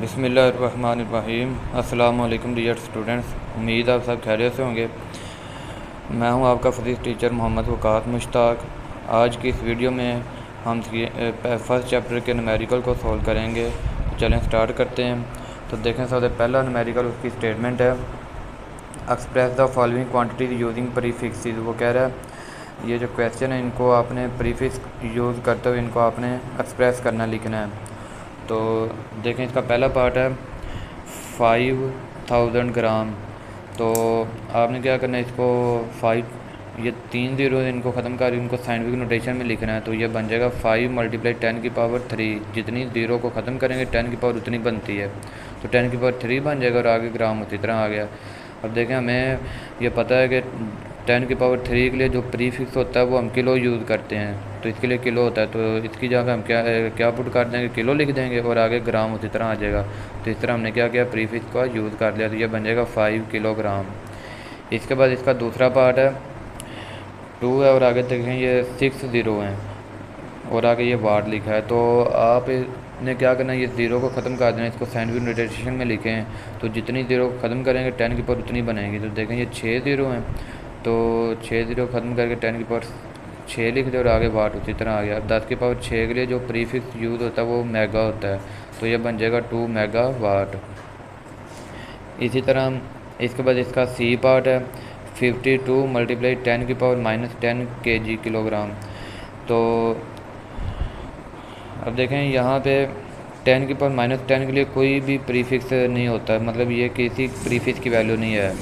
बिस्मिल्लाहिर्रहमानिर्रहीम। अस्सलाम वालेकुम डियर स्टूडेंट्स, उम्मीद आप सब खैरियत से होंगे। मैं हूं आपका फ़िज़िक्स टीचर मोहम्मद वक़ास मुश्ताक। आज की इस वीडियो में हम फर्स्ट चैप्टर के न्यूमेरिकल को सॉल्व करेंगे। तो चलें स्टार्ट करते हैं। तो देखें, सबसे पहला न्यूमेरिकल उसकी स्टेटमेंट है, express the following quantities using prefixes. वो कह रहा है ये जो क्वेश्चन है इनको आपने प्रीफिक्स यूज़ करते हुए इनको आपने एक्सप्रेस करना, लिखना है। तो देखें, इसका पहला पार्ट है 5000 ग्राम। तो आपने क्या करना है, इसको 5 ये 3 ज़ीरो इनको ख़त्म कर इनको साइंटिफिक नोटेशन में लिखना है। तो ये बन जाएगा 5 × 10⁻3। जितनी ज़ीरो को ख़त्म करेंगे 10 की पावर उतनी बनती है, तो 10 की पावर 3 बन जाएगा और आगे ग्राम उसी तरह आ गया। अब देखें, हमें ये पता है कि 10 की पावर 3 के लिए जो प्रीफिक्स होता है वो हम किलो यूज़ करते हैं, तो इसके लिए किलो होता है। तो इसकी जगह हम क्या पुट कर देंगे, किलो लिख देंगे और आगे ग्राम उसी तरह आ जाएगा। तो इस तरह हमने क्या किया, प्रीफिक्स का यूज़ कर लिया। तो ये बन जाएगा 5 किलोग्राम। इसके बाद इसका दूसरा पार्ट है 2 है और आगे देखें ये 6 ज़ीरो हैं और आगे ये वाट लिखा है। तो आप ने क्या करना है, ये ज़ीरो को ख़त्म कर देना, इसको साइंटिफिक नोटेशन में लिखें। तो जितनी ज़ीरो को ख़त्म करेंगे 10 की पावर उतनी बनेगी। तो देखें ये 6 ज़ीरो हैं, तो 6 ज़ीरो ख़त्म करके 10 की पावर 6 लिख दे और आगे वाट उसी तरह आ गया। अब 10 की पावर 6 के लिए जो प्रीफिक्स यूज़ होता है वो मेगा होता है, तो ये बन जाएगा 2 मेगा वाट। इसी तरह इसके बाद इसका सी पार्ट है 52 × 10⁻−10 kg किलोग्राम। तो अब देखें यहाँ पे 10 की पावर -10 के लिए कोई भी प्रीफिक्स नहीं होता है, मतलब ये किसी प्रीफिक्स की वैल्यू नहीं है।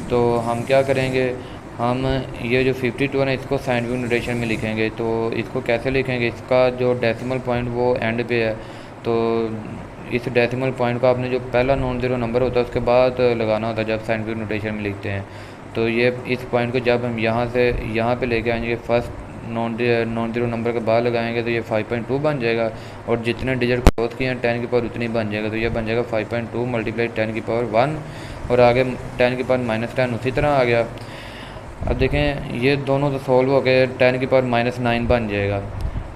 तो हम क्या करेंगे, हम ये जो 52 है ना इसको साइंटिफिक नोटेशन में लिखेंगे। तो इसको कैसे लिखेंगे, इसका जो डेसिमल पॉइंट वो एंड पे है। तो इस डेसिमल पॉइंट का आपने जो पहला नॉन ज़ीरो नंबर होता है उसके बाद लगाना होता है जब साइंटिफिक नोटेशन में लिखते हैं। तो ये इस पॉइंट को जब हम यहाँ से यहाँ पे लेके आएंगे, फर्स्ट नॉन ज़ीरो नंबर के बाद लगाएंगे तो ये 5.2 बन जाएगा और जितने डिजिट क्रॉस किए हैं 10 की पावर उतनी बन जाएगा। तो ये बन जाएगा 5.2 × 10 की पावर 1 और आगे 10 की पावर -10 उसी तरह आ गया। अब देखें ये दोनों तो सॉल्व हो गए, 10 की पावर -9 बन जाएगा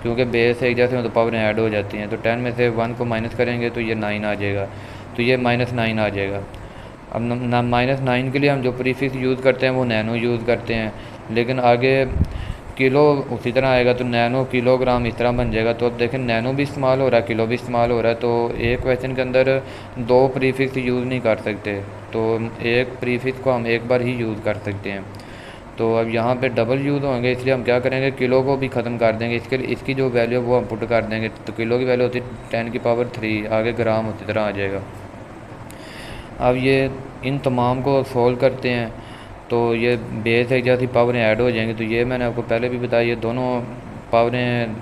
क्योंकि बेस एक जैसे में तो पावर ऐड हो जाती हैं। तो 10 में से 1 को माइनस करेंगे तो ये 9 आ जाएगा, तो ये -9 आ जाएगा। अब -9 के लिए हम जो प्रीफिक्स यूज़ करते हैं वो नैनो यूज़ करते हैं, लेकिन आगे किलो उसी तरह आएगा तो नैनो किलोग्राम इस तरह बन जाएगा। तो अब देखें नैनो भी इस्तेमाल हो रहा है, किलो भी इस्तेमाल हो रहा है, तो एक क्वेश्चन के अंदर 2 प्रीफिक्स यूज़ नहीं कर सकते, तो एक प्रीफिक्स को हम एक बार ही यूज़ कर सकते हैं। तो अब यहाँ पे डबल यूज़ होंगे, इसलिए हम क्या करेंगे, किलो को भी ख़त्म कर देंगे। इसके लिए इसकी जो वैल्यू है वो हम पुट कर देंगे। तो किलो की वैल्यू होती है 10 की पावर 3, आगे ग्राम उसी तरह आ जाएगा। अब ये इन तमाम को सोल्व करते हैं तो ये बेस एक जैसी पावरें ऐड हो जाएंगी। तो ये मैंने आपको पहले भी बताया, ये दोनों पावरें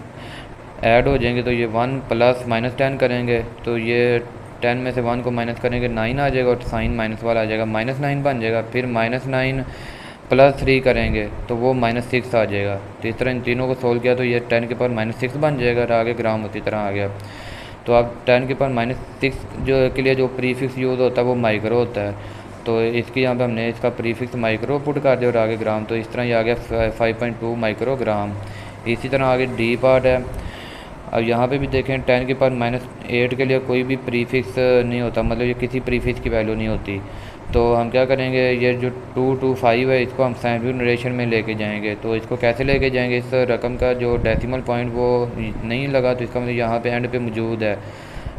ऐड हो जाएंगे। तो ये 1 + -10 करेंगे तो ये 10 में से 1 को माइनस करेंगे 9 आ जाएगा और साइन माइनस वाला आ जाएगा, -9 बन जाएगा। फिर -9 + 3 करेंगे तो वो -6 आ जाएगा। तो इस तरह इन तीनों को सोल्व किया तो ये 10 की पावर -6 बन जाएगा और आगे ग्राम उसी तरह आ गया। तो अब 10 की पावर -6 जो के लिए जो प्रीफिक्स यूज़ होता है वो माइक्रो होता है, तो इसकी यहाँ पे हमने इसका प्रीफिक्स माइक्रो पुट कर दिया और आगे ग्राम। तो इस तरह ये आ गया 5.2 माइक्रोग्राम। इसी तरह आगे डी पार्ट है। अब यहाँ पे भी देखें 10 की पावर -8 के लिए कोई भी प्रीफिक्स नहीं होता, मतलब ये किसी प्रीफिक्स की वैल्यू नहीं होती। तो हम क्या करेंगे, ये जो 2 to 5 है इसको हम साइंटिफिक नोटेशन में लेके जाएंगे। तो इसको कैसे लेके जाएंगे, इस रकम का जो डेसिमल पॉइंट वो नहीं लगा तो इसका मतलब यहाँ पे एंड पे मौजूद है,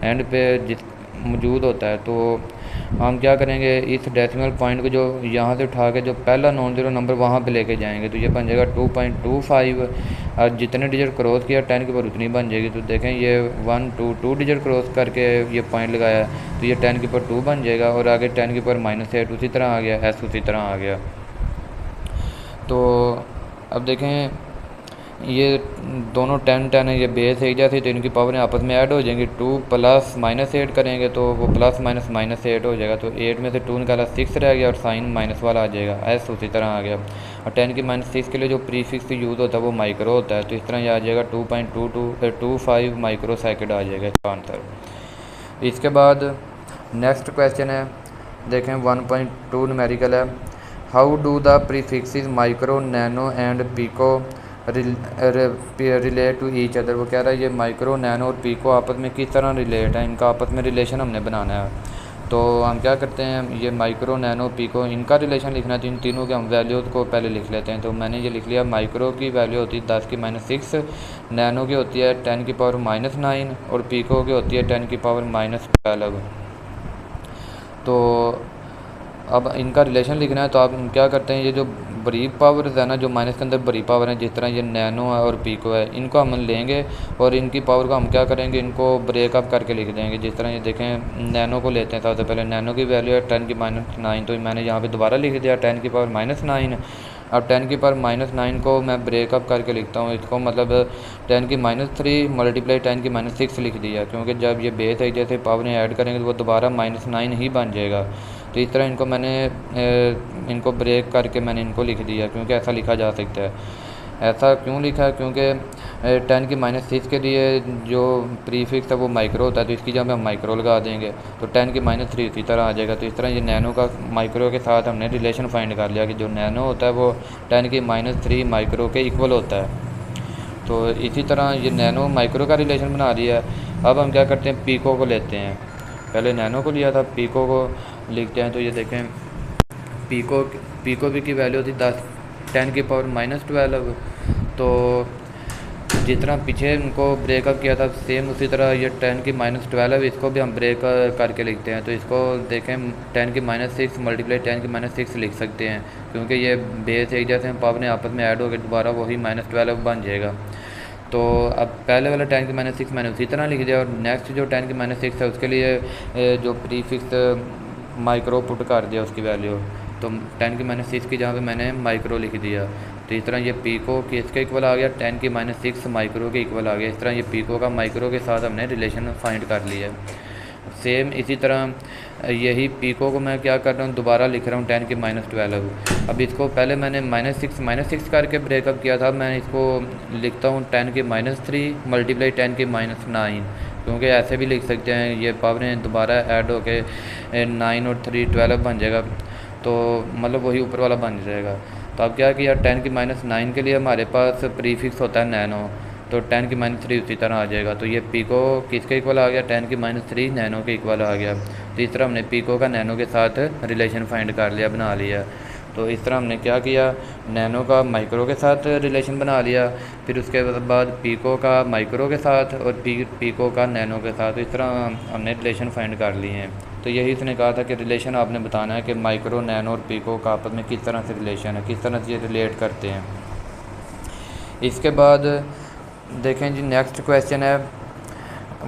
एंड पे जिस मौजूद होता है। तो हम क्या करेंगे, इस डेसिमल पॉइंट को जो यहाँ से उठा के जो पहला नॉन ज़ीरो नंबर वहाँ पे लेके जाएंगे तो ये बन जाएगा 2.25 और जितने डिजिट क्रॉस किया 10 के ऊपर उतनी बन जाएगी। तो देखें ये 1 2 डिजिट क्रॉस करके ये पॉइंट लगाया तो ये 10 के ऊपर 2 बन जाएगा और आगे 10 के ऊपर -8 उसी तरह आ गया, एस उसी तरह आ गया। तो अब देखें ये दोनों 10 है, ये बेस एक जैसे, तो इनकी पावरें आपस में ऐड हो जाएंगी। 2 + -8 करेंगे तो वो +-8 हो जाएगा। तो 8 में से 2 निकाला 6 रह गया और साइन माइनस वाला आ जाएगा, एस उसी तरह आ गया। और 10 की -6 के लिए जो प्रीफिक्स यूज़ होता है वो माइक्रो होता है, तो इस तरह ये आ जाएगा 2.25 माइक्रो सेकेंड आ जाएगा इसका आंसर। इसके बाद नेक्स्ट क्वेश्चन है, देखें 1.2 न्यूमेरिकल है। How do the prefixes micro, nano and pico relate to each other. वो कह रहा है ये माइक्रो, नैनो और पीको आपस में किस तरह रिलेट है, इनका आपस में रिलेशन हमने बनाना है। तो हम क्या करते हैं, ये माइक्रो, नैनो, पीको, इनका रिलेशन लिखना है तो इन तीनों के हम वैल्यूज़ को पहले लिख लेते हैं। तो मैंने ये लिख लिया, माइक्रो की वैल्यू होती है 10⁻6, नैनो की होती है 10⁻⁹ और पीको की होती है 10⁻12। तो अब इनका रिलेशन लिखना है तो आप क्या करते हैं, ये जो ब्रीफ पावर्स है ना, जो माइनस के अंदर ब्रीफ पावर है, जिस तरह ये नैनो है और पीको है, इनको हम लेंगे और इनकी पावर को हम क्या करेंगे, इनको ब्रेकअप करके लिख देंगे। जिस तरह ये देखें, नैनो को लेते हैं सबसे पहले। नैनो की वैल्यू है 10⁻⁹, तो मैंने यहाँ पे दोबारा लिख दिया 10⁻⁹। अब 10⁻⁹ को मैं ब्रेकअप करके लिखता हूँ इसको, मतलब 10⁻³ मल्टीप्लाई 10⁻6 लिख दिया, क्योंकि जब ये बेस है जैसे पावरें ऐड करेंगे तो वो दोबारा -9 ही बन जाएगा। तो इस तरह इनको मैंने इनको ब्रेक करके मैंने इनको लिख दिया, क्योंकि ऐसा लिखा जा सकता है। ऐसा क्यों लिखा है, क्योंकि 10⁻6 के लिए जो प्रीफिक्स है वो माइक्रो होता है, तो इसकी जगह हम माइक्रो लगा देंगे तो 10⁻³ इसी तरह आ जाएगा। तो इस तरह ये नैनो का माइक्रो के साथ हमने रिलेशन फाइंड कर लिया कि जो नैनो होता है वो 10⁻³ माइक्रो के इक्वल होता है। तो इसी तरह ये नैनो माइक्रो का रिलेशन बना दिया है। अब हम क्या करते हैं, पीको को लेते हैं। पहले नैनो को लिया था, पीको को लिखते हैं। तो ये देखें, पीको भी की वैल्यू थी 10⁻12। तो जिस तरह पीछे इनको ब्रेकअप किया था सेम उसी तरह ये 10⁻12 इसको भी हम ब्रेक करके लिखते हैं। तो इसको देखें, 10⁻6 मल्टीप्लाई 10⁻6 लिख सकते हैं, क्योंकि ये बेस एक जैसे पावर आपस में ऐड हो गए, दोबारा वही -12 बन जाएगा। तो अब पहले वाला 10⁻6 मैंने उसी तरह लिख दिया, और नेक्स्ट जो 10⁻6 है उसके लिए जो प्रीफिक्स माइक्रो पुट कर दिया उसकी वैल्यू। तो 10⁻6 की जगह पे मैंने माइक्रो लिख दिया। तो इस तरह ये पीको किसके इक्वल आ गया, 10⁻6 माइक्रो के इक्वल आ गया। इस तरह ये पीको का माइक्रो के साथ हमने रिलेशन फाइंड कर लिया। सेम इसी तरह यही पीको को मैं क्या कर रहा हूँ, दोबारा लिख रहा हूँ 10⁻12। अब इसको पहले मैंने -6 करके ब्रेकअप किया था, मैं इसको लिखता हूँ 10⁻³ मल्टीप्लाई 10⁻⁹, क्योंकि ऐसे भी लिख सकते हैं, ये पावरें दोबारा ऐड होके 9 और 3 12 बन जाएगा, तो मतलब वही ऊपर वाला बन जाएगा। तो अब क्या किया, 10⁻9 के लिए हमारे पास प्रीफिक्स होता है नैनो, तो 10⁻³ उसी तरह आ जाएगा। तो ये पीको किसके इक्वल आ गया, 10⁻³ नैनो के इक्वल आ गया। तो इस तरह हमने पीको का नैनो के साथ रिलेशन फाइंड कर लिया, बना लिया। तो इस तरह हमने क्या किया, नैनो का माइक्रो के साथ रिलेशन बना लिया, फिर उसके बाद पीको का माइक्रो के साथ और पीको का नैनो के साथ। इस तरह हमने रिलेशन फाइंड कर लिए हैं। तो यही इसने कहा था कि रिलेशन आपने बताना है कि माइक्रो, नैनो और पीको का आपस में किस तरह से रिलेशन है, किस तरह से ये रिलेट करते हैं। इसके बाद देखें जी, नेक्स्ट क्वेश्चन है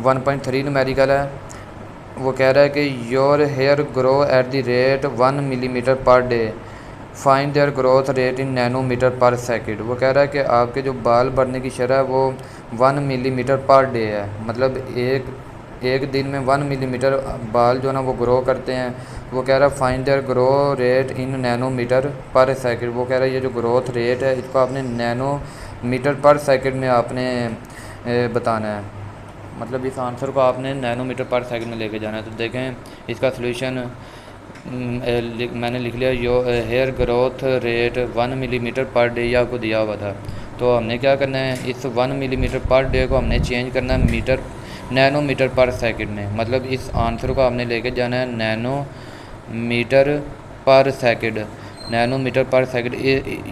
1.3 न्यूमेरिकल है। वो कह रहा है कि your hair grow at the rate 1 millimetre per day, find their growth rate in nanometre per second. वो कह रहा है कि आपके जो बाल बढ़ने की शरह है वो 1 मिलीमीटर पर डे है, मतलब एक दिन में 1 मिलीमीटर बाल जो ना वो ग्रो करते हैं। वो कह रहा है find their grow rate in nanometre per second. वो कह रहा है ये जो ग्रोथ रेट है इसको आपने नैनोमीटर पर सेकंड में आपने बताना है, मतलब इस आंसर को आपने नैनोमीटर पर सेकंड में लेके जाना है। तो देखें इसका सोल्यूशन मैंने लिख लिया, यो hair growth rate 1 millimetre per day ये आपको दिया हुआ था। तो हमने क्या करना है, इस 1 मिलीमीटर पर डे को हमने चेंज करना है नैनोमीटर पर सेकंड में, मतलब इस आंसर को आपने लेके जाना है nanometre per second. Nanometre per second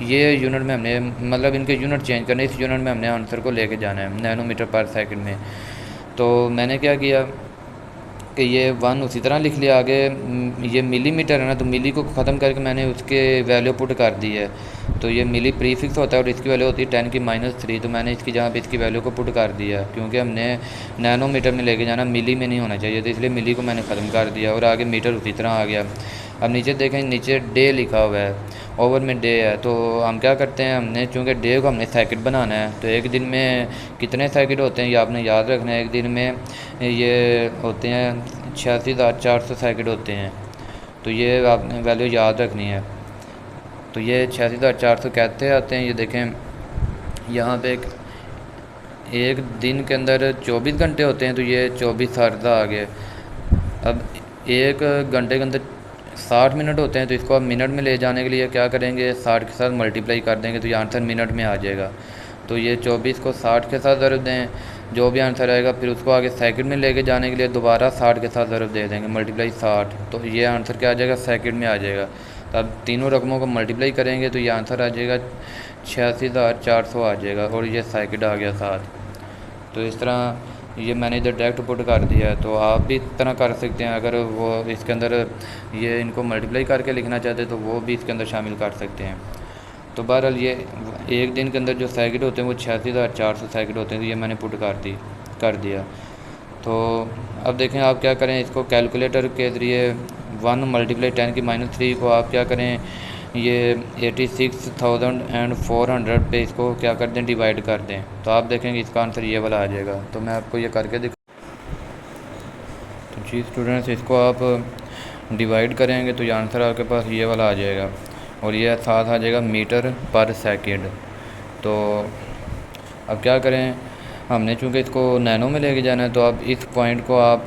ये यूनिट में हमने, मतलब इनके यूनिट चेंज करने, इस यूनिट में हमने आंसर को लेके जाना है नैनोमीटर पर सेकंड में। तो मैंने क्या किया कि ये 1 उसी तरह लिख लिया आगे, ये मिलीमीटर है ना, तो मिली को ख़त्म करके मैंने उसके वैल्यू पुट कर दी है। तो ये मिली प्रीफिक्स होता है और इसकी वैल्यू होती है 10⁻3, तो मैंने इसकी जगह पे इसकी वैल्यू को पुट कर दिया, क्योंकि हमने नैनोमीटर में लेके जाना, मिली में नहीं होना चाहिए, तो इसलिए मिली को मैंने ख़त्म कर दिया और आगे मीटर उसी तरह आ गया। अब नीचे देखें, नीचे डे लिखा हुआ है, ओवर में डे है। तो हम क्या करते हैं, हमने चूँकि डे को हमने सेकंड बनाना है, तो एक दिन में कितने सेकंड होते हैं ये आपने याद रखना है। एक दिन में ये होते हैं 86,400 सेकंड होते हैं, तो ये आपने वैल्यू याद रखनी है। तो ये 86,400 कहते आते हैं। ये देखें यहाँ पे एक दिन के अंदर 24 घंटे होते हैं, तो ये 24 अर्धा आ गए। अब एक घंटे के अंदर 60 मिनट होते हैं, तो इसको आप मिनट में ले जाने के लिए क्या करेंगे, 60 के साथ मल्टीप्लाई कर देंगे तो ये आंसर मिनट में आ जाएगा। तो ये 24 को 60 के साथ ज़रूर दें, जो भी आंसर आएगा फिर उसको आगे सेकंड में लेके जाने के लिए दोबारा 60 के साथ ज़रूर दे देंगे, मल्टीप्लाई 60। तो ये आंसर क्या आ जाएगा, सेकंड में आ जाएगा। तो अब तीनों रकमों को मल्टीप्लाई करेंगे तो ये आंसर आ जाएगा 86,400 आ जाएगा, और ये सेकंड आ गया साथ। तो इस तरह ये मैंने इधर डायरेक्ट पुट कर दिया है, तो आप भी इस तरह कर सकते हैं। अगर वो इसके अंदर ये इनको मल्टीप्लाई करके लिखना चाहते हैं तो वो भी इसके अंदर शामिल कर सकते हैं। तो बहरहाल ये एक दिन के अंदर जो सेकंड होते हैं वो 86,400 सेकंड होते हैं, तो ये मैंने पुट कर दिया। तो अब देखें आप क्या करें, इसको कैलकुलेटर के ज़रिए 1 मल्टीप्लाई 10 की -3 को आप क्या करें, ये 86,400 पे इसको क्या कर दें, डिवाइड कर दें। तो आप देखेंगे इसका आंसर ये वाला आ जाएगा। तो मैं आपको ये करके तो जी स्टूडेंट्स, इसको आप डिवाइड करेंगे तो ये आंसर आपके पास ये वाला आ जाएगा, और ये साथ आ जाएगा मीटर पर सेकंड। तो अब क्या करें, हमने चूँकि इसको नैनो में लेके जाना है, तो अब इस पॉइंट को आप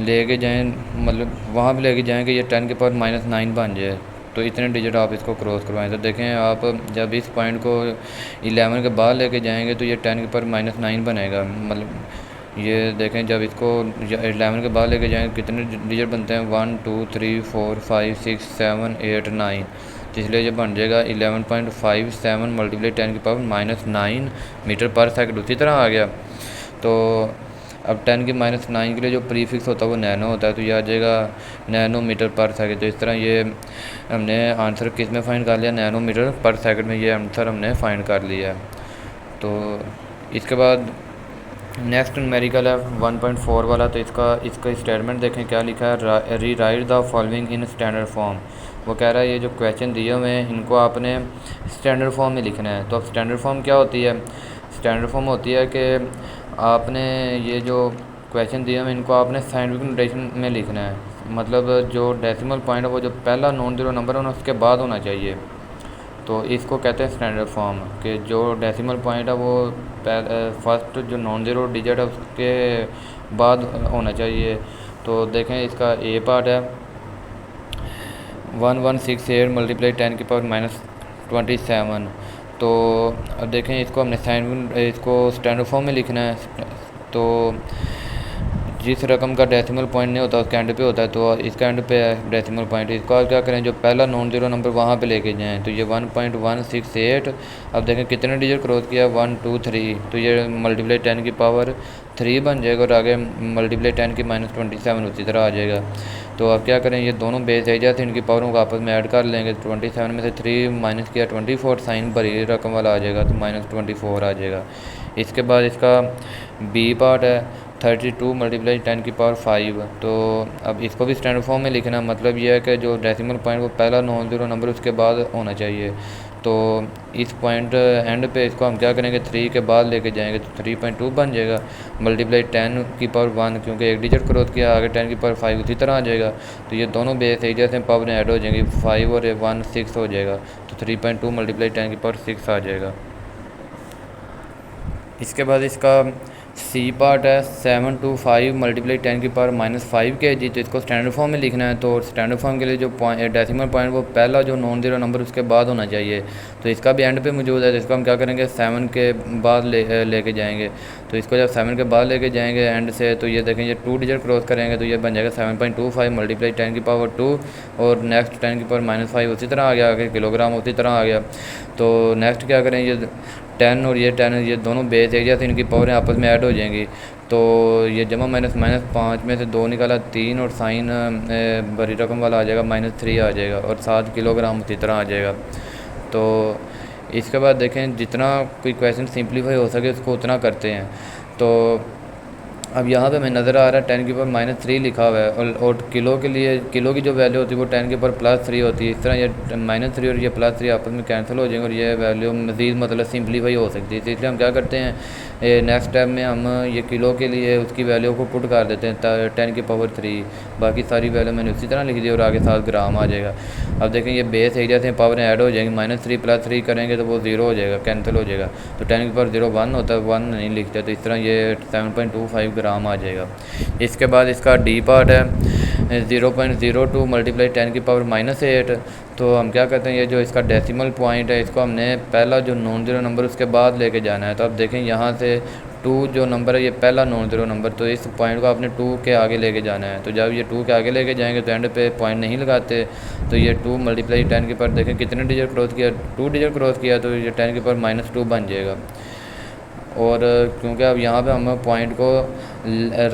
लेके जाएं, मतलब वहाँ पे लेके जाएं कि ये 10 के पावर -9 बन जाए। तो इतने डिजिट आप इसको क्रॉस करवाएं। तो देखें आप जब इस पॉइंट को 11 के बाद लेके जाएंगे तो ये 10 के पावर -9 बनेगा। मतलब ये देखें जब इसको 11 के बाद लेके जाएंगे कितने डिजिट बनते हैं, 1 2 3 4 5 6 7 8 9। तो इसलिए ये बन जाएगा 11.57 मल्टीप्लाई 10 की पावर -9 मीटर पर सेकंड। उसी तरह आ गया। तो अब 10 की -9 के लिए जो प्रीफिक्स होता है वो नैनो होता है, तो ये आ जाएगा नैनो मीटर पर सेकंड। तो इस तरह ये हमने आंसर किस में फाइंड कर लिया, नैनो मीटर पर सेकंड में ये आंसर हमने फाइंड कर लिया। तो इसके बाद नेक्स्ट न्यूमेरिकल है 1.4 वाला। तो इसका स्टेटमेंट देखें क्या लिखा है, री right the following in standard form. वो कह रहा है ये जो क्वेश्चन दिए हुए हैं इनको आपने स्टैंडर्ड फॉर्म में लिखना है। तो अब स्टैंडर्ड फॉर्म क्या होती है, स्टैंडर्ड फॉर्म होती है कि आपने ये जो क्वेश्चन दिए हुए इनको आपने साइंटिफिक नोटेशन में लिखना है। मतलब जो डेसिमल पॉइंट है वो जो पहला नॉन ज़ीरो नंबर है उसके बाद होना चाहिए। तो इसको कहते हैं स्टैंडर्ड फॉर्म, कि जो डेसिमल पॉइंट है वो फर्स्ट जो नॉन ज़ीरो डिजिट है उसके बाद होना चाहिए। तो देखें इसका ए पार्ट है 1168 मल्टीप्लाई 10 की पावर -27। तो अब देखें इसको हमने इसको स्टैंडर्ड फॉर्म में लिखना है। तो जिस रकम का डेसिमल पॉइंट नहीं होता उसके एंड पे होता है, तो इसका एंड पे है डेसिमल पॉइंट। इसको आप क्या करें, जो पहला नॉन ज़ीरो नंबर वहाँ पे लेके जाएं। तो ये 1.168। अब देखें कितने डिजिट क्रॉस किया, 1 2 3। तो ये मल्टीप्लाई 10 की पावर 3 बन जाएगा, और आगे मल्टीप्लाई 10 की -27 उसी तरह आ जाएगा। तो अब क्या करें, ये दोनों बेस एरिया थे इनकी पावरों को आपस में ऐड कर लेंगे। 27 में से 3 माइनस किया 24, साइन बड़ी रकम वाला आ जाएगा, तो -24 आ जाएगा। इसके बाद इसका बी पार्ट है 32 मल्टीप्लाई 10 की पावर 5। तो अब इसको भी स्टैंडर्ड फॉर्म में लिखना, मतलब यह है कि जो डेसिमल पॉइंट वो पहला नॉन ज़ीरो नंबर उसके बाद होना चाहिए। तो इस पॉइंट एंड पे इसको हम क्या करेंगे, 3 के बाद लेके जाएंगे, तो 3.2 बन जाएगा मल्टीप्लाई 10 की पावर 1, क्योंकि एक डिजिट क्रॉस किया, आगे 10 की पावर 5 उसी तरह आ जाएगा। तो ये दोनों बेस एरिया से पावर ऐड हो जाएंगी, 5 और 1 6 हो जाएगा। तो 3.2 मल्टीप्लाई 10 की पावर 6 आ जाएगा। इसके बाद इसका सी पार्ट है 725 मल्टीप्लाई 10 की पावर -5 kg। तो इसको स्टैंडर्ड फॉर्म में लिखना है। तो स्टैंडर्ड फॉर्म के लिए जो डेसिमल पॉइंट वो पहला जो नॉन ज़ीरो नंबर उसके बाद होना चाहिए। तो इसका भी एंड पे मौजूद है। तो इसको हम क्या करेंगे, 7 के बाद लेके जाएंगे। तो इसको जब 7 के बाद लेके जाएंगे एंड से, तो ये देखेंगे 2 डिजिट क्रॉस करेंगे, तो ये बन जाएगा 7.25 मल्टीप्लाई 10 की पावर 2, और नेक्स्ट 10 की पावर -5 उसी तरह आ गया, आगे किलोग्राम उसी तरह आ गया। तो नेक्स्ट क्या करें, ये 10 और ये 10 ये दोनों बेस एरिया से इनकी पावरें आपस में ऐड हो जाएंगी। तो ये जमा -5 में से 2 निकाला 3, और साइन बड़ी रकम वाला आ जाएगा -3 आ जाएगा, और 7 किलोग्राम उसी तरह आ जाएगा। तो इसके बाद देखें जितना कोई क्वेश्चन सिंप्लीफाई हो सके उसको उतना करते हैं। तो अब यहाँ पे हमें नज़र आ रहा है 10 के ऊपर -3 लिखा हुआ है, और किलो के लिए किलो की जो वैल्यू होती है वो 10 के ऊपर +3 होती है। इस तरह ये -3 और ये +3 आपस में कैंसिल हो जाएंगे, और ये वैल्यू मज़ीद मतलब सिंप्लीफाई हो सकती है। इसलिए हम क्या करते हैं, नेक्स्ट स्टेप में हम ये किलो के लिए उसकी वैल्यू को पुट कर देते हैं 10 की पावर 3। बाकी सारी वैल्यू मैंने उसी तरह लिख दी, और आगे 7 ग्राम आ जाएगा। अब देखें ये बेस एरिया से पावरें ऐड हो जाएंगी, -3 +3 करेंगे तो वो 0 हो जाएगा, कैंसिल हो जाएगा। तो 10 की पावर 0 1 होता है, 1 नहीं लिखते। तो इस तरह ये 7.25 ग्राम आ जाएगा। इसके बाद इसका डी पार्ट है 0.02 मल्टीप्लाई 10 की पावर -8। तो हम क्या करते हैं, ये जो इसका डेसिमल पॉइंट है इसको हमने पहला जो नॉन ज़ीरो नंबर उसके बाद लेके जाना है। तो अब देखें यहाँ से 2 जो नंबर है ये पहला नॉन ज़ीरो नंबर, तो इस पॉइंट को आपने 2 के आगे लेके जाना है। तो जब ये 2 के आगे लेके जाएंगे तो एंड पे पॉइंट नहीं लगाते, तो ये 2 मल्टीप्लाई 10 के पावर, देखें कितने डिजिट क्रॉस किया, 2 डिजिट क्रॉस किया, तो ये 10 के पावर -2 बन जाएगा। और क्योंकि अब यहाँ पे हम पॉइंट को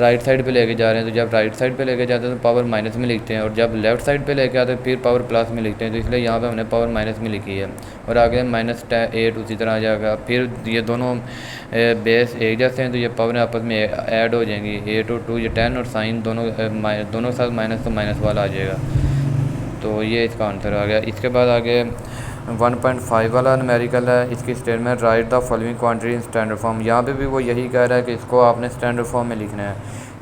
राइट साइड पे लेके जा रहे हैं, तो जब राइट साइड पे लेके जाते हैं तो पावर माइनस में लिखते हैं, और जब लेफ़्ट साइड पे लेके आते हैं फिर पावर प्लस में लिखते हैं, तो इसलिए यहाँ पे हमने पावर माइनस में लिखी है। और आगे -8 उसी तरह आ जाएगा। फिर ये दोनों बेस एक जैसे हैं तो ये पावर आपस में ऐड हो जाएंगी, 8 और 2 ये 10, और साइन दोनों दोनों के साथ माइनस तो माइनस वाला आ जाएगा। तो ये इसका आंसर आ गया। इसके बाद आगे 1.5 वाला न्यूमेरिकल है। इसकी statement right the following quantity in standard form. यहाँ पे भी वो यही कह रहा है कि इसको आपने स्टैंडर्ड फॉर्म में लिखना है।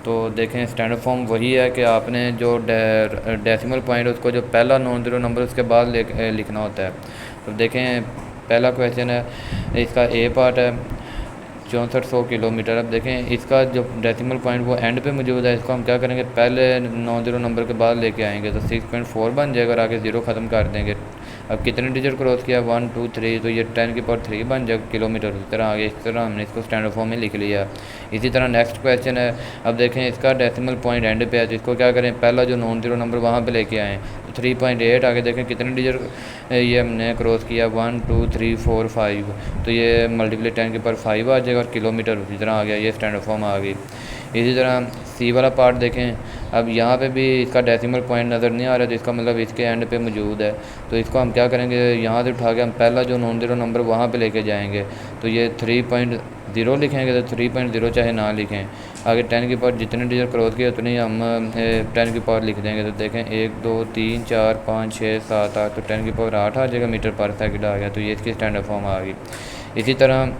तो देखें स्टैंडर्ड फॉर्म वही है कि आपने जो डेसिमल पॉइंट उसको जो पहला नॉन ज़ीरो नंबर उसके बाद लिखना होता है। तो देखें पहला क्वेश्चन है, इसका ए पार्ट है 6400 किलोमीटर। अब देखें इसका जो डेसिमल पॉइंट वो एंड पे मौजूद है, इसको हम क्या करेंगे, पहले नॉन ज़ीरो नंबर के बाद लेके आएंगे, तो 6.4 बन जाएगा और आगे ज़ीरो ख़त्म कर देंगे। अब कितने डिजिट क्रॉस किया, 1 2 3, तो ये 10 की पावर 3 बन जाएगा किलोमीटर। इस तरह आगे इस तरह हमने इसको स्टैंडर्ड फॉर्म में लिख लिया। इसी तरह नेक्स्ट क्वेश्चन है, अब देखें इसका डेसिमल पॉइंट एंड पे है, तो इसको क्या करें, पहला जो नॉन ज़ीरो नंबर वहाँ पे लेके आएँ, तो 3.8 आगे देखें कितने डिजिट ये हमने क्रॉस किया, 1 2 3 4 5, तो ये मल्टीप्लाई 10 के पावर 5 आ जाएगा और किलोमीटर उसी तरह आ गया, ये स्टैंडर्ड फॉर्म आ गई। इसी तरह सी वाला पार्ट देखें, अब यहाँ पे भी इसका डेसिमल पॉइंट नज़र नहीं आ रहा, तो इसका मतलब इसके एंड पे मौजूद है। तो इसको हम क्या करेंगे, यहाँ से उठा के हम पहला जो नॉन ज़ीरो नंबर वहाँ पे लेके जाएंगे, तो ये 3.0 लिखेंगे, तो 3.0 चाहे ना लिखें, आगे 10 की पावर जितने डिजिट क्रॉस किए उतने ही हम 10 की पावर लिख देंगे। तो देखें 1 2 3 4 5 6 7 8, तो 10 की पावर 8 आ जाएगा, मीटर पर सेकंड आ गया, तो ये इसकी स्टैंडर्ड फॉर्म आ गई। इसी तरह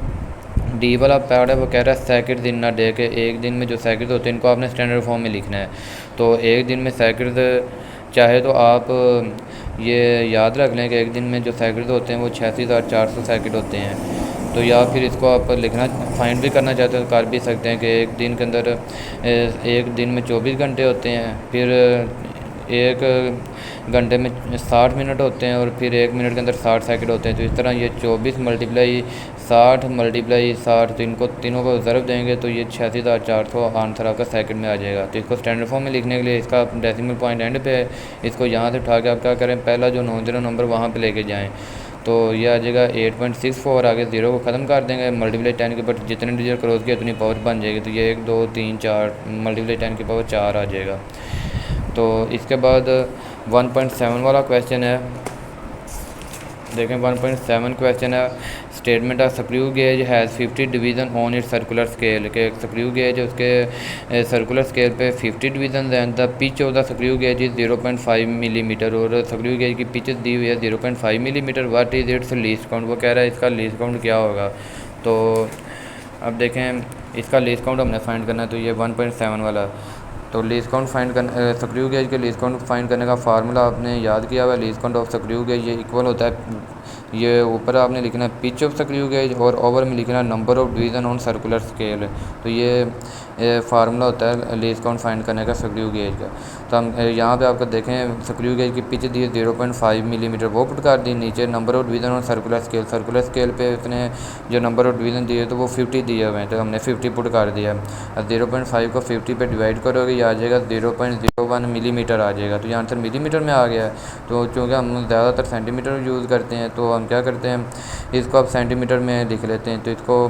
डी वाला पार्ट है, वो कह रहा है सेकंड इन ना डे के, एक दिन में जो सेकंड होते हैं इनको आपने स्टैंडर्ड फॉर्म में लिखना है। तो एक दिन में सेकंड चाहे तो आप ये याद रख लें कि एक दिन में जो सेकंड होते हैं वो 86,400 सेकंड होते हैं। तो या फिर इसको आप लिखना फाइंड भी करना चाहते हैं तो कर भी सकते हैं कि एक दिन के अंदर एक दिन में 24 घंटे होते हैं, फिर एक घंटे में 60 मिनट होते हैं, और फिर एक मिनट के अंदर 60 सेकंड होते हैं। तो इस तरह ये 24 मल्टीप्लाई 60 मल्टीप्लाई 60, तो इनको तीनों को ज़रब देंगे तो ये 86,400 आंसर आपका सेकंड में आ जाएगा। तो इसको स्टैंडर्ड फॉर्म में लिखने के लिए इसका डेसिमल पॉइंट एंड पे है, इसको यहाँ से उठा के आप क्या करें, पहला जो नॉन ज़ीरो नंबर वहाँ पे लेके जाएँ, तो ये आ जाएगा 8.64, आगे ज़ीरो को ख़त्म कर देंगे, मल्टीप्लाई 10 के ऊपर जितने डिजिट क्रॉस किया उतनी पावर बन जाएगी। तो ये 1 2 3 4 मल्टीप्लाई 10 की पावर 4 आ जाएगा। तो इसके बाद 1.7 वाला क्वेश्चन है, देखें 1.7 क्वेश्चन है, statement of screw gauge has 50 division on it's circular scale, के स्क्रू गेज उसके सर्कुलर स्केल पे 50 डिवीज़न हैं। The pitch of the screw gauge is 0.5 millimetre, और स्क्रू गेज की पिच दी हुई है 0.5 millimetre. What is it's least count, वो कह रहा है इसका लीस्ट काउंट क्या होगा। तो अब देखें इसका लीस्ट काउंट हमने फाइंड करना है, तो ये 1.7 वाला, तो लीस्ट काउंट फाइंड करना, स्क्रू गेज के लीस्ट काउंट फाइंड करने का फार्मूला आपने याद किया हुआ है। Least count of screw gauge ये इक्वल होता है, ये ऊपर आपने लिखना है पिच ऑफ स्क्रू गेज, और ओवर में लिखना है number of division on circular scale. तो ये फार्मूला होता है लीस्ट काउंट फाइंड करने का स्क्रू गेज का। तो हम यहाँ पे आपको देखें स्क्रू गेज की पिच दी है 0.5 मिलीमीटर, वो पुट कर दी, नीचे number of division on circular scale, circular scale पे उसने जो नंबर ऑफ डिवीज़न दिए तो वो 50 दिए हुए हैं, तो हमने 50 पुट कर दिया। अब 0.5 को 50 पे डिवाइड करोगे, ये आ जाएगा 0.01 मिलीमीटर आ जाएगा। तो ये आंसर मिलीमीटर में आ गया है। तो चूँकि हम ज़्यादातर सेंटीमीटर यूज़ करते हैं, तो हम क्या करते हैं, इसको अब सेंटीमीटर में लिख लेते हैं। तो इसको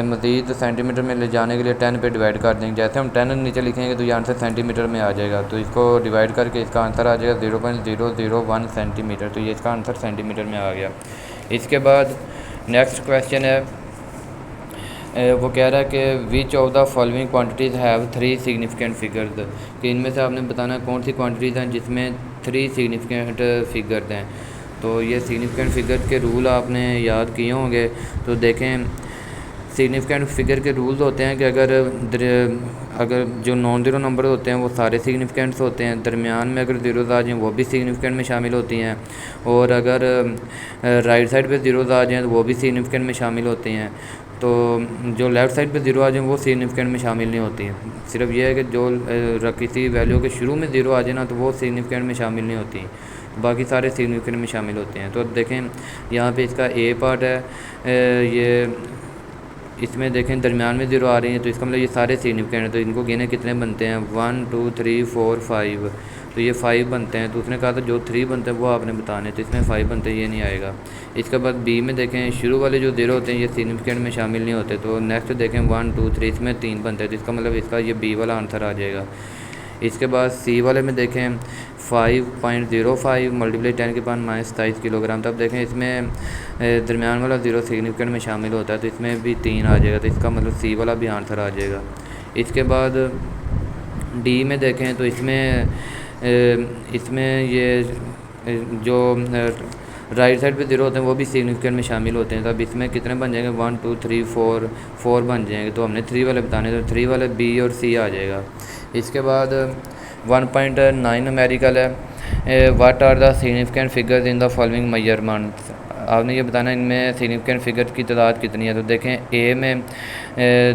मज़ीद सेंटीमीटर में ले जाने के लिए 10 पे डिवाइड कर देंगे, जैसे हम 10 नीचे लिखेंगे तो ये आंसर सेंटीमीटर में आ जाएगा। तो इसको डिवाइड करके इसका आंसर आ जाएगा 0.001 सेंटीमीटर, तो ये इसका आंसर सेंटीमीटर में आ गया। इसके बाद नेक्स्ट क्वेश्चन है, वो कह रहा है कि which of the following quantities have 3 significant figures, कि इनमें से आपने बताना है कौन सी क्वांटिटीज़ हैं जिसमें 3 सिग्निफिकेंट फिगर्स हैं। तो ये सिग्निफिकेंट फिगर के रूल आपने याद किए होंगे। तो देखें सिग्निफिकेंट फिगर के रूल्स होते हैं कि अगर जो नॉन ज़ीरो नंबर होते हैं वो सारे सिग्निफिकेंट्स होते हैं, दरमियान में अगर ज़ीरोज़ आ जाएँ वो भी सिग्निफिकेंट में शामिल होती हैं, और अगर राइट साइड पे ज़ीरोज़ आ जाएँ तो वो भी सिग्निफिकेंट में शामिल होती हैं। तो जो लेफ़्ट साइड पे ज़ीरो आ जाए वो सिग्निफिकेंट में शामिल नहीं होती हैं। सिर्फ ये है कि जो किसी वैल्यू के शुरू में ज़ीरो आ जाए ना तो वो सिग्निफिकेंट में शामिल नहीं होती। बाकी सारे सिग्निफिकेंट में शामिल होते हैं। तो देखें यहाँ पे इसका ए पार्ट है, ये इसमें देखें दरमियान में ज़ीरो आ रही है, तो इसका मतलब ये सारे सिग्निफिकेंट हैं। तो इनको गिने कितने बनते हैं, 1 2 3 4 5, तो ये 5 बनते हैं। तो उसने कहा था जो 3 बनते हैं वो आपने बताने, तो इसमें 5 बनते हैं, ये नहीं आएगा। इसके बाद बी में देखें शुरू वाले जो ज़ीरो होते हैं ये सिग्निफिकेंट में शामिल नहीं होते। तो नेक्स्ट देखें 1 2 3, इसमें 3 बनते हैं, तो इसका मतलब इसका ये बी वाला आंसर आ जाएगा। इसके बाद सी वाले में देखें 5.05 मल्टीप्लाई 10⁻⁻27 किलोग्राम। तब देखें इसमें दरमियान वाला ज़ीरो सिग्निफिकेंट में शामिल होता है, तो इसमें भी 3 आ जाएगा, तो इसका मतलब सी वाला भी आंसर आ जाएगा। इसके बाद डी में देखें तो इसमें ये जो राइट साइड पे ज़ीरो होते हैं वो भी सिग्निफिकेंट में शामिल होते हैं। तब इसमें कितने बन जाएंगे, 1 2 3 4 बन जाएंगे। तो हमने 3 वाले बताने, तो 3 वाले बी और सी आ जाएगा। इसके बाद 1.9 न्यूमेरिकल है, what are the significant figures in the following measurements. आपने ये बताना इनमें सिग्निफिकेंट फिगर्स की तादाद कितनी है। तो देखें ए में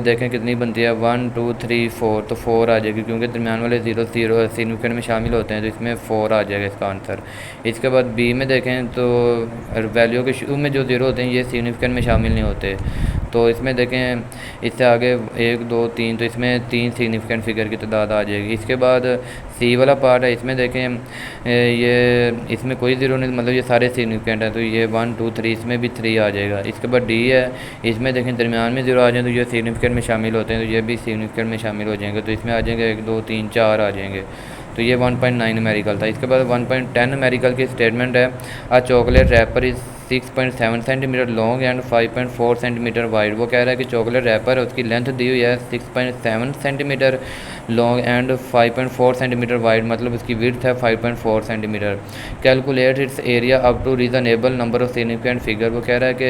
देखें कितनी बनती है, 1 2 3 4, तो 4 आ जाएगी क्योंकि दरमियान वाले ज़ीरो सिग्निफिकेंट में शामिल होते हैं, तो इसमें 4 आ जाएगा इसका आंसर। इसके बाद बी में देखें तो वैल्यू के शुरू में जो ज़ीरो होते हैं ये सिग्निफिकेंट में शामिल नहीं होते। तो इसमें देखें इससे आगे 1 2 3, तो इसमें 3 सिग्निफिकेंट फिगर की तादाद आ जाएगी। इसके बाद सी वाला पार्ट है, इसमें देखें ये इसमें कोई ज़ीरो नहीं, मतलब ये सारे सिग्निफिकेंट हैं, तो ये 1 2 3, इसमें भी 3 आ जाएगा। इसके बाद डी है, इसमें देखें दरमियान में ज़ीरो आ जाए तो ये सिग्निफिकेंट में शामिल होते हैं, तो ये भी सिग्निफिकेंट में शामिल हो जाएंगे, तो इसमें आ जाएंगे 1 2 3 4 आ जाएंगे। तो ये 1.9 न्यूमेरिकल था। इसके बाद 1.10 न्यूमेरिकल की स्टेटमेंट है, a chocolate wrapper is 6.7 centimeter long and 5.4 centimeter wide. वो कह रहा है कि चॉकलेट रैपर है उसकी लेंथ दी हुई है 6.7 centimeter long and 5.4 centimeter wide, मतलब उसकी विड्थ है 5.4 centimeter. Calculate its area up to reasonable number of significant figure. वो कह रहा है कि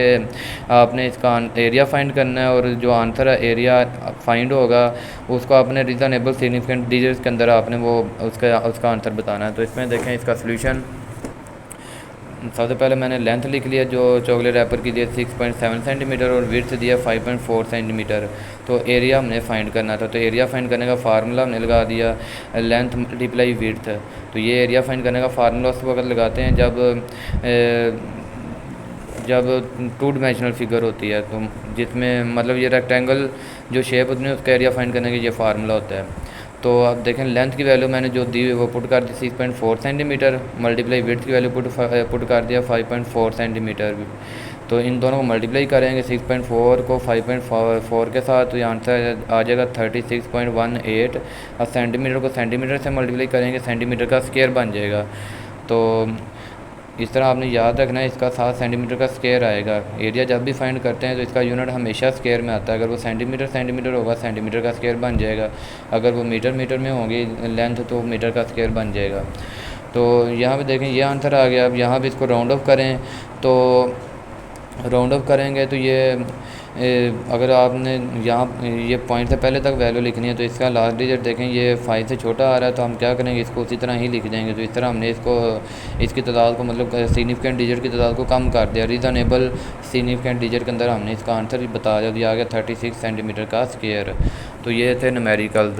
आपने इसका एरिया फाइंड करना है और जो आंसर है एरिया फाइंड होगा उसको आपने रीज़नेबल सिग्निफिकेंट डिजिट्स के अंदर आपने वो उसका आंसर बताना है। तो इसमें देखें इसका सोल्यूशन, सबसे पहले मैंने लेंथ लिख लिया जो चॉकलेट रैपर की दिया 6.7 सेंटीमीटर और विड्थ दिया 5.4 सेंटीमीटर। तो एरिया हमने फाइंड करना था, तो एरिया फाइंड करने का फार्मूला हमने लगा दिया लेंथ मल्टीप्लाई विड्थ। तो ये एरिया फाइंड करने का फार्मूला उस वक्त लगाते हैं जब 2 डायमेंशनल फिगर होती है, तो जिसमें मतलब ये रेक्टेंगल जो शेप होती है उसका एरिया फाइंड करने का ये फार्मूला होता है। तो अब देखें लेंथ की वैल्यू मैंने जो दी हुई वो पुट कर दी 6.4 सेंटीमीटर, मल्टीप्लाई विड्थ की वैल्यू पुट कर दिया 5.4 सेंटीमीटर। तो इन दोनों को मल्टीप्लाई करेंगे 6.4 को 5.4 के साथ, तो ये आंसर आ जाएगा 36.18। और सेंटीमीटर को सेंटीमीटर से मल्टीप्लाई करेंगे, सेंटीमीटर का स्क्वायर बन जाएगा। तो इस तरह आपने याद रखना है, इसका 7 सेंटीमीटर का स्क्वायर आएगा। एरिया जब भी फाइंड करते हैं तो इसका यूनिट हमेशा स्क्वायर में आता है। अगर वो सेंटीमीटर होगा सेंटीमीटर का स्क्वायर बन जाएगा, अगर वो मीटर में होगी लेंथ तो मीटर का स्क्वायर बन जाएगा। तो यहाँ पे देखें ये आंसर आ गया। अब यहाँ पे इसको राउंड ऑफ करें, तो राउंड ऑफ करेंगे तो ये अगर आपने यहाँ ये पॉइंट से पहले तक वैल्यू लिखनी है तो इसका लास्ट डिजिट देखें ये 5 से छोटा आ रहा है, तो हम क्या करेंगे इसको उसी तरह ही लिख देंगे। तो इस तरह हमने इसकी तादाद को मतलब सिग्निफिकेंट डिजिट की तादाद को कम कर दिया। रीज़नेबल सिग्निफिकेंट डिजिट के अंदर हमने इसका आंसर बता दिया, आ गया 36 सेंटीमीटर का स्क्वायर। तो ये थे न्यूमेरिकल।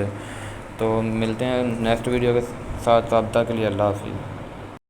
तो मिलते हैं नेक्स्ट वीडियो के साथ, तब तक के लिए अल्लाह हाफ़िज़।